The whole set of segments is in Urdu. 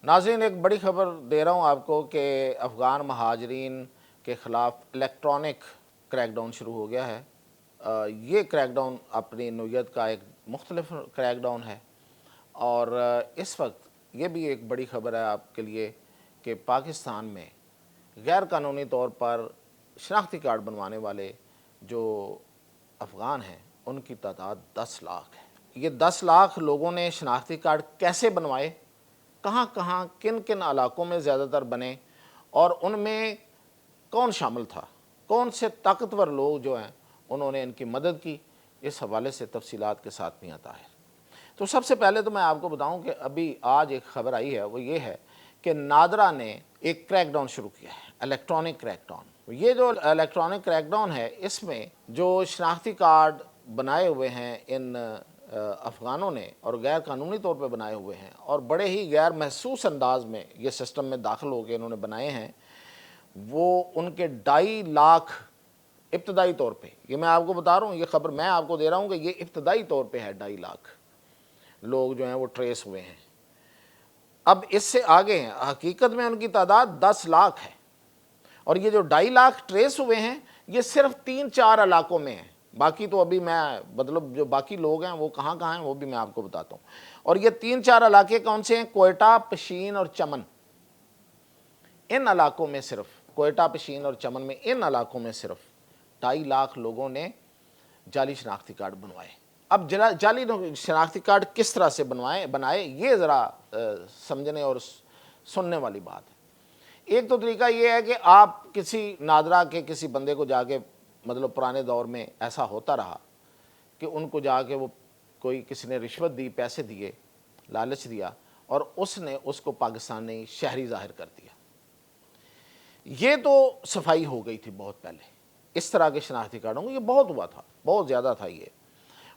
ناظرین، ایک بڑی خبر دے رہا ہوں آپ کو کہ افغان مہاجرین کے خلاف الیکٹرانک کریک ڈاؤن شروع ہو گیا ہے۔ یہ کریک ڈاؤن اپنی نوعیت کا ایک مختلف کریک ڈاؤن ہے، اور اس وقت یہ بھی ایک بڑی خبر ہے آپ کے لیے کہ پاکستان میں غیر قانونی طور پر شناختی کارڈ بنوانے والے جو افغان ہیں ان کی تعداد 10 لاکھ ہے۔ یہ 10 لاکھ لوگوں نے شناختی کارڈ کیسے بنوائے، کہاں کہاں کن کن علاقوں میں زیادہ تر بنے، اور ان میں کون شامل تھا، کون سے طاقتور لوگ جو ہیں انہوں نے ان کی مدد کی، اس حوالے سے تفصیلات کے ساتھ میاں طاہر۔ تو سب سے پہلے تو میں آپ کو بتاؤں کہ ابھی آج ایک خبر آئی ہے، وہ یہ ہے کہ نادرا نے ایک کریک ڈاؤن شروع کیا ہے، الیکٹرانک کریک ڈاؤن۔ یہ جو الیکٹرانک کریک ڈاؤن ہے، اس میں جو شناختی کارڈ بنائے ہوئے ہیں ان افغانوں نے، اور غیر قانونی طور پہ بنائے ہوئے ہیں، اور بڑے ہی غیر محسوس انداز میں یہ سسٹم میں داخل ہو کے انہوں نے بنائے ہیں، وہ ان کے 2.5 لاکھ ابتدائی طور پہ، یہ میں آپ کو بتا رہا ہوں، یہ خبر میں آپ کو دے رہا ہوں کہ یہ ابتدائی طور پہ ہے، 2.5 لاکھ لوگ جو ہیں وہ ٹریس ہوئے ہیں۔ اب اس سے آگے ہیں، حقیقت میں ان کی تعداد 10 لاکھ ہے، اور یہ جو 2.5 لاکھ ٹریس ہوئے ہیں یہ صرف 3-4 علاقوں میں ہیں، باقی تو ابھی میں مطلب جو باقی لوگ ہیں وہ کہاں کہاں ہیں وہ بھی میں آپ کو بتاتا ہوں۔ اور یہ 3-4 علاقے کون سے ہیں؟ کوئٹہ، پشین اور چمن۔ ان علاقوں میں صرف کوئٹہ، پشین اور چمن میں، ان علاقوں میں صرف 2.5 لاکھ لوگوں نے جعلی شناختی کارڈ بنوائے۔ اب جعلی شناختی کارڈ کس طرح سے بنائے یہ ذرا سمجھنے اور سننے والی بات ہے۔ ایک تو طریقہ یہ ہے کہ آپ کسی نادرا کے کسی بندے کو جا کے، مطلب پرانے دور میں ایسا ہوتا رہا کہ ان کو جا کے وہ کوئی کسی نے رشوت دی، پیسے دیے، لالچ دیا، اور اس نے اس کو پاکستانی شہری ظاہر کر دیا۔ یہ تو صفائی ہو گئی تھی بہت پہلے، اس طرح کے شناختی کارڈوں کو یہ بہت ہوا تھا، بہت زیادہ تھا یہ،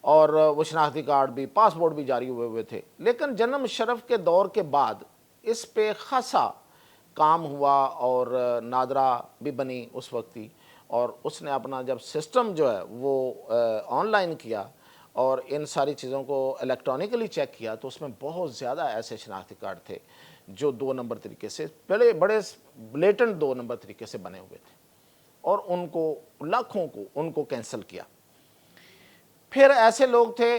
اور وہ شناختی کارڈ بھی، پاسپورٹ بھی جاری ہوئے تھے۔ لیکن جنرل مشرف کے دور کے بعد اس پہ خاصا کام ہوا، اور نادرا بھی بنی اس وقت ہی، اور اس نے اپنا جب سسٹم جو ہے وہ آن لائن کیا اور ان ساری چیزوں کو الیکٹرانکلی چیک کیا، تو اس میں بہت زیادہ ایسے شناختی کارڈ تھے جو 2 نمبر طریقے سے، بڑے بلیٹنٹ 2 نمبر طریقے سے بنے ہوئے تھے، اور ان کو لاکھوں کو ان کو کینسل کیا۔ پھر ایسے لوگ تھے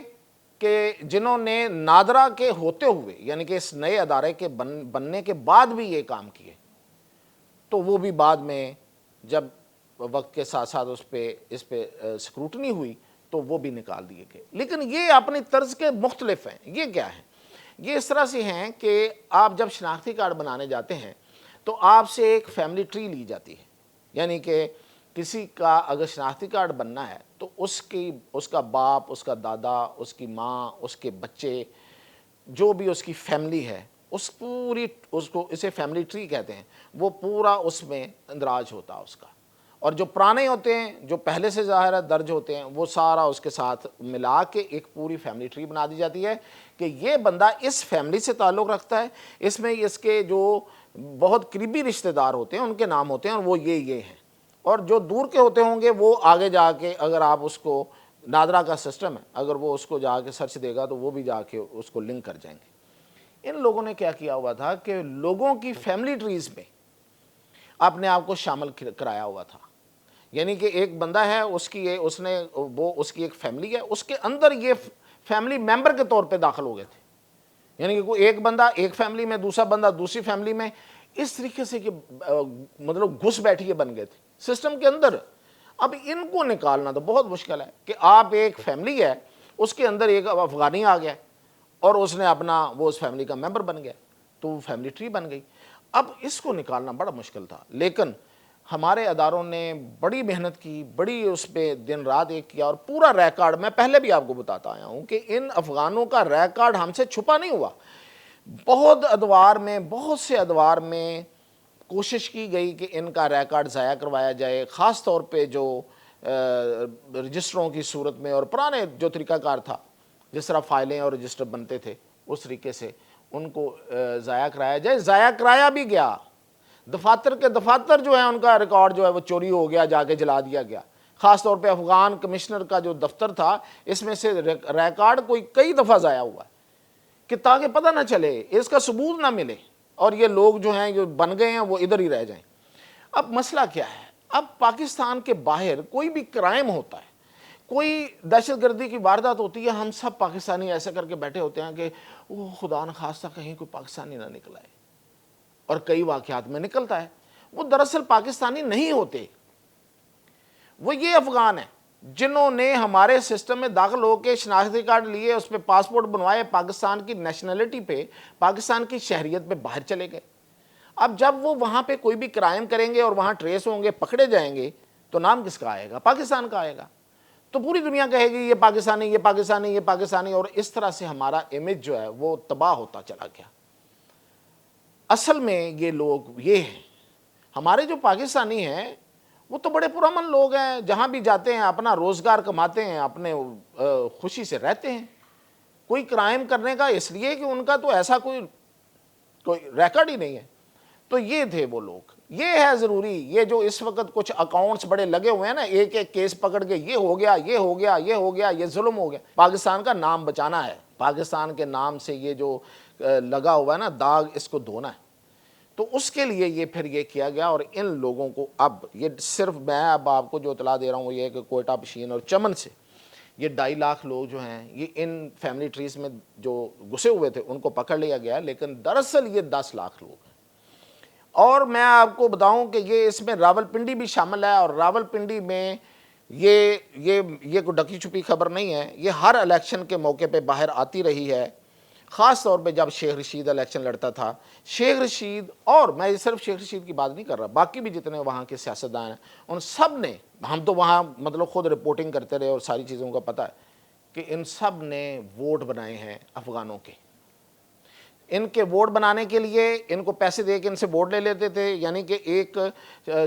کہ جنہوں نے نادرا کے ہوتے ہوئے، یعنی کہ اس نئے ادارے کے بننے کے بعد بھی یہ کام کیے، تو وہ بھی بعد میں جب وقت کے ساتھ ساتھ اس پہ سکروٹنی ہوئی تو وہ بھی نکال دیے گئے۔ لیکن یہ اپنی طرز کے مختلف ہیں۔ یہ کیا ہیں؟ یہ اس طرح سے ہیں کہ آپ جب شناختی کارڈ بنانے جاتے ہیں تو آپ سے ایک فیملی ٹری لی جاتی ہے، یعنی کہ کسی کا اگر شناختی کارڈ بننا ہے تو اس کا باپ، اس کا دادا، اس کی ماں، اس کے بچے، جو بھی اس کی فیملی ہے، اس کو اسے فیملی ٹری کہتے ہیں، وہ پورا اس میں اندراج ہوتا ہے اس کا، اور جو پرانے ہوتے ہیں، جو پہلے سے ظاہر ہے درج ہوتے ہیں، وہ سارا اس کے ساتھ ملا کے ایک پوری فیملی ٹری بنا دی جاتی ہے کہ یہ بندہ اس فیملی سے تعلق رکھتا ہے، اس میں اس کے جو بہت قریبی رشتہ دار ہوتے ہیں ان کے نام ہوتے ہیں، اور وہ یہ ہیں، اور جو دور کے ہوتے ہوں گے وہ آگے جا کے، اگر آپ اس کو، نادرا کا سسٹم ہے، اگر وہ اس کو جا کے سرچ دے گا تو وہ بھی جا کے اس کو لنک کر جائیں گے۔ ان لوگوں نے کیا کیا ہوا تھا کہ لوگوں کی فیملی ٹریز میں اپنے آپ کو شامل کرایا ہوا تھا، یعنی کہ ایک بندہ ہے، اس کی ایک فیملی ہے، اس کے اندر یہ فیملی ممبر کے طور پہ داخل ہو گئے تھے، یعنی کہ کوئی ایک بندہ ایک فیملی میں، دوسرا بندہ دوسری فیملی میں، اس طریقے سے کہ مطلب گھس بیٹھیے بن گئے تھے سسٹم کے اندر۔ اب ان کو نکالنا تو بہت مشکل ہے کہ آپ ایک فیملی ہے، اس کے اندر ایک افغانی آ گیا اور اس نے اپنا، وہ اس فیملی کا ممبر بن گیا، تو وہ فیملی ٹری بن گئی۔ اب اس کو نکالنا بڑا مشکل تھا، لیکن ہمارے اداروں نے بڑی محنت کی، بڑی اس پہ دن رات ایک کیا، اور پورا ریکارڈ میں پہلے بھی آپ کو بتاتا آیا ہوں کہ ان افغانوں کا ریکارڈ ہم سے چھپا نہیں ہوا۔ بہت سے ادوار میں کوشش کی گئی کہ ان کا ریکارڈ ضائع کروایا جائے، خاص طور پہ جو رجسٹروں کی صورت میں، اور پرانے جو طریقہ کار تھا، جس طرح فائلیں اور رجسٹر بنتے تھے، اس طریقے سے ان کو ضائع کرایا جائے۔ ضائع کرایا بھی گیا، دفاتر کے دفاتر جو ہیں ان کا ریکارڈ جو ہے وہ چوری ہو گیا، جا کے جلا دیا گیا۔ خاص طور پہ افغان کمشنر کا جو دفتر تھا، اس میں سے ریکارڈ کئی دفعہ ضائع ہوا ہے کہ تاکہ پتہ نہ چلے، اس کا ثبوت نہ ملے، اور یہ لوگ جو ہیں جو بن گئے ہیں وہ ادھر ہی رہ جائیں۔ اب مسئلہ کیا ہے؟ اب پاکستان کے باہر کوئی بھی کرائم ہوتا ہے، کوئی دہشت گردی کی واردات ہوتی ہے، ہم سب پاکستانی ایسے کر کے بیٹھے ہوتے ہیں کہ وہ خدا نخواستہ کہیں کوئی پاکستانی نہ نکل آئے، اور کئی واقعات میں نکلتا ہے۔ وہ دراصل پاکستانی نہیں ہوتے، وہ یہ افغان ہیں جنہوں نے ہمارے سسٹم میں داخل ہو کے شناختی کارڈ لیے، اس پہ پاسپورٹ بنوائے، پاکستان کی نیشنلٹی پہ، پاکستان کی شہریت پہ باہر چلے گئے۔ اب جب وہ وہاں پہ کوئی بھی کرائم کریں گے اور وہاں ٹریس ہوں گے، پکڑے جائیں گے، تو نام کس کا آئے گا؟ پاکستان کا آئے گا۔ تو پوری دنیا کہے گی یہ پاکستانی، یہ پاکستانی، یہ پاکستانی، اور اس طرح سے ہمارا امیج جو ہے وہ تباہ ہوتا چلا گیا۔ اصل میں یہ لوگ یہ ہیں، ہمارے جو پاکستانی ہیں وہ تو بڑے پرامن لوگ ہیں، جہاں بھی جاتے ہیں اپنا روزگار کماتے ہیں، اپنے خوشی سے رہتے ہیں۔ کوئی کرائم کرنے کا اس لیے کہ ان کا تو ایسا کوئی ریکارڈ ہی نہیں ہے۔ تو یہ تھے وہ لوگ۔ یہ ہے ضروری، یہ جو اس وقت کچھ اکاؤنٹس بڑے لگے ہوئے ہیں نا، ایک ایک کیس پکڑ کے یہ ہو گیا، یہ ہو گیا، یہ ہو گیا، یہ ظلم ہو گیا۔ پاکستان کا نام بچانا ہے، پاکستان کے نام سے یہ جو لگا ہوا ہے نا داغ، اس کو دھونا ہے۔ تو اس کے لیے یہ پھر یہ کیا گیا، اور ان لوگوں کو اب یہ صرف میں اب آپ کو جو اطلاع دے رہا ہوں وہ یہ ہے کہ کوئٹہ، پشین اور چمن سے یہ 2.5 لاکھ لوگ جو ہیں یہ ان فیملی ٹریز میں جو گھسے ہوئے تھے ان کو پکڑ لیا گیا، لیکن دراصل یہ 10 لاکھ لوگ ہیں۔ اور میں آپ کو بتاؤں کہ یہ اس میں راولپنڈی بھی شامل ہے، اور راولپنڈی میں یہ کوئی ڈکی چھپی خبر نہیں ہے، یہ ہر الیکشن کے موقع پہ باہر آتی رہی ہے۔ خاص طور پہ جب شیخ رشید الیکشن لڑتا تھا، شیخ رشید، اور میں صرف شیخ رشید کی بات نہیں کر رہا، باقی بھی جتنے وہاں کے سیاستدان ہیں ان سب نے، ہم تو وہاں مطلب خود رپورٹنگ کرتے رہے اور ساری چیزوں کا پتہ ہے کہ ان سب نے ووٹ بنائے ہیں افغانوں کے۔ ان کے ووٹ بنانے کے لیے ان کو پیسے دے کے ان سے ووٹ لے لیتے تھے، یعنی کہ ایک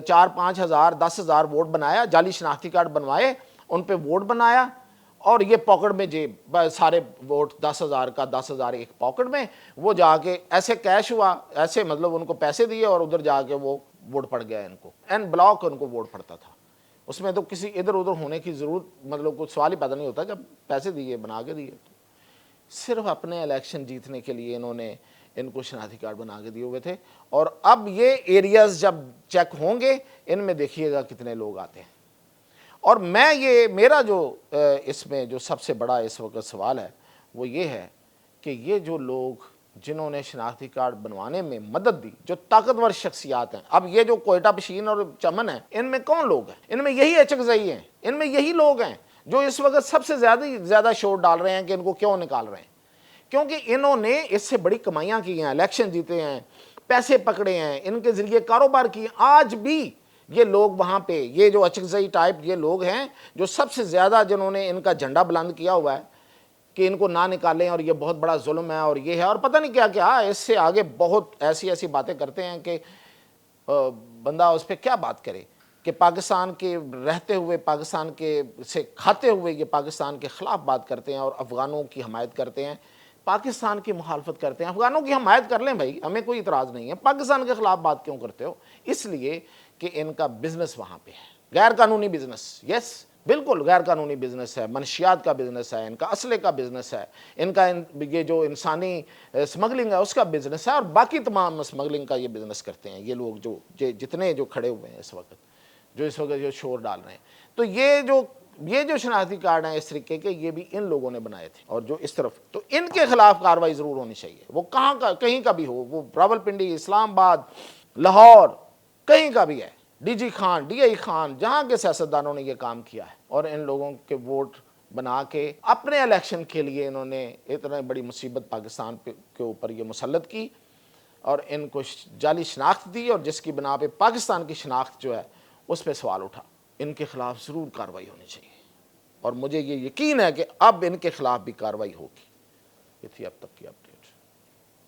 4-5 ہزار 10 ہزار ووٹ بنایا، جعلی شناختی کارڈ بنوائے، ان پہ ووٹ بنایا، اور یہ پاکٹ میں جیب سارے ووٹ 10 ہزار کا 10 ہزار ایک پاکٹ میں، وہ جا کے ایسے کیش ہوا، ایسے مطلب ان کو پیسے دیے اور ادھر جا کے وہ ووٹ پڑ گیا ان کو، این بلاک ان کو ووٹ پڑتا تھا۔ اس میں تو کسی ادھر ادھر ہونے کی ضرورت مطلب کوئی سوال ہی پیدا نہیں ہوتا، جب پیسے دیے بنا کے دیے۔ صرف اپنے الیکشن جیتنے کے لیے انہوں نے ان کو شناختی کارڈ بنا کے دیے ہوئے تھے، اور اب یہ ایریاز جب چیک ہوں گے ان میں دیکھیے گا کتنے لوگ آتے ہیں۔ اور میرا جو اس میں جو سب سے بڑا اس وقت سوال ہے وہ یہ ہے کہ یہ جو لوگ جنہوں نے شناختی کارڈ بنوانے میں مدد دی، جو طاقتور شخصیات ہیں، اب یہ جو کوئٹہ، پشین اور چمن ہیں، ان میں کون لوگ ہیں؟ ان میں یہی اچکزئی ہیں، ان میں یہی لوگ ہیں جو اس وقت سب سے زیادہ شور ڈال رہے ہیں کہ ان کو کیوں نکال رہے ہیں، کیونکہ انہوں نے اس سے بڑی کمائیاں کی ہیں، الیکشن جیتے ہیں، پیسے پکڑے ہیں، ان کے ذریعے کاروبار کیے۔ آج بھی یہ لوگ وہاں پہ، یہ جو اچکزئی ٹائپ یہ لوگ ہیں جو سب سے زیادہ جنہوں نے ان کا جھنڈا بلند کیا ہوا ہے کہ ان کو نہ نکالیں اور یہ بہت بڑا ظلم ہے اور یہ ہے اور پتہ نہیں کیا کیا، اس سے آگے بہت ایسی باتیں کرتے ہیں کہ بندہ اس پہ کیا بات کرے، کہ پاکستان کے رہتے ہوئے، پاکستان کے سے کھاتے ہوئے یہ پاکستان کے خلاف بات کرتے ہیں اور افغانوں کی حمایت کرتے ہیں، پاکستان کی مخالفت کرتے ہیں۔ افغانوں کی حمایت کر لیں بھائی، ہمیں کوئی اعتراض نہیں ہے، پاکستان کے خلاف بات کیوں کرتے ہو؟ اس لیے کہ ان کا بزنس وہاں پہ ہے، غیر قانونی بزنس، یس بالکل غیر قانونی بزنس ہے، منشیات کا بزنس ہے، ان کا اسلحے کا بزنس ہے، ان کا یہ جو انسانی سمگلنگ ہے اس کا بزنس ہے، اور باقی تمام سمگلنگ کا یہ بزنس کرتے ہیں یہ لوگ جو جتنے جو کھڑے ہوئے ہیں اس وقت جو شور ڈال رہے ہیں۔ تو یہ جو شناختی کارڈ ہیں اس طریقے کے، یہ بھی ان لوگوں نے بنائے تھے، اور جو اس طرف، تو ان کے خلاف کارروائی ضرور ہونی چاہیے، وہ کہیں کا بھی ہو، وہ راولپنڈی، اسلام آباد، لاہور، کہیں کا بھی ہے، D G Khan, D I Khan, جہاں کے سیاستدانوں نے یہ کام کیا ہے، اور ان لوگوں کے ووٹ بنا کے اپنے الیکشن کے لیے انہوں نے اتنا بڑی مصیبت پاکستان کے اوپر یہ مسلط کی، اور ان کو جعلی شناخت دی، اور جس کی بنا پہ پاکستان کی شناخت جو ہے اس پہ سوال اٹھا۔ ان کے خلاف ضرور کارروائی ہونی چاہیے، اور مجھے یہ یقین ہے کہ اب ان کے خلاف بھی کارروائی ہوگی۔ یہ تھی اب تک کی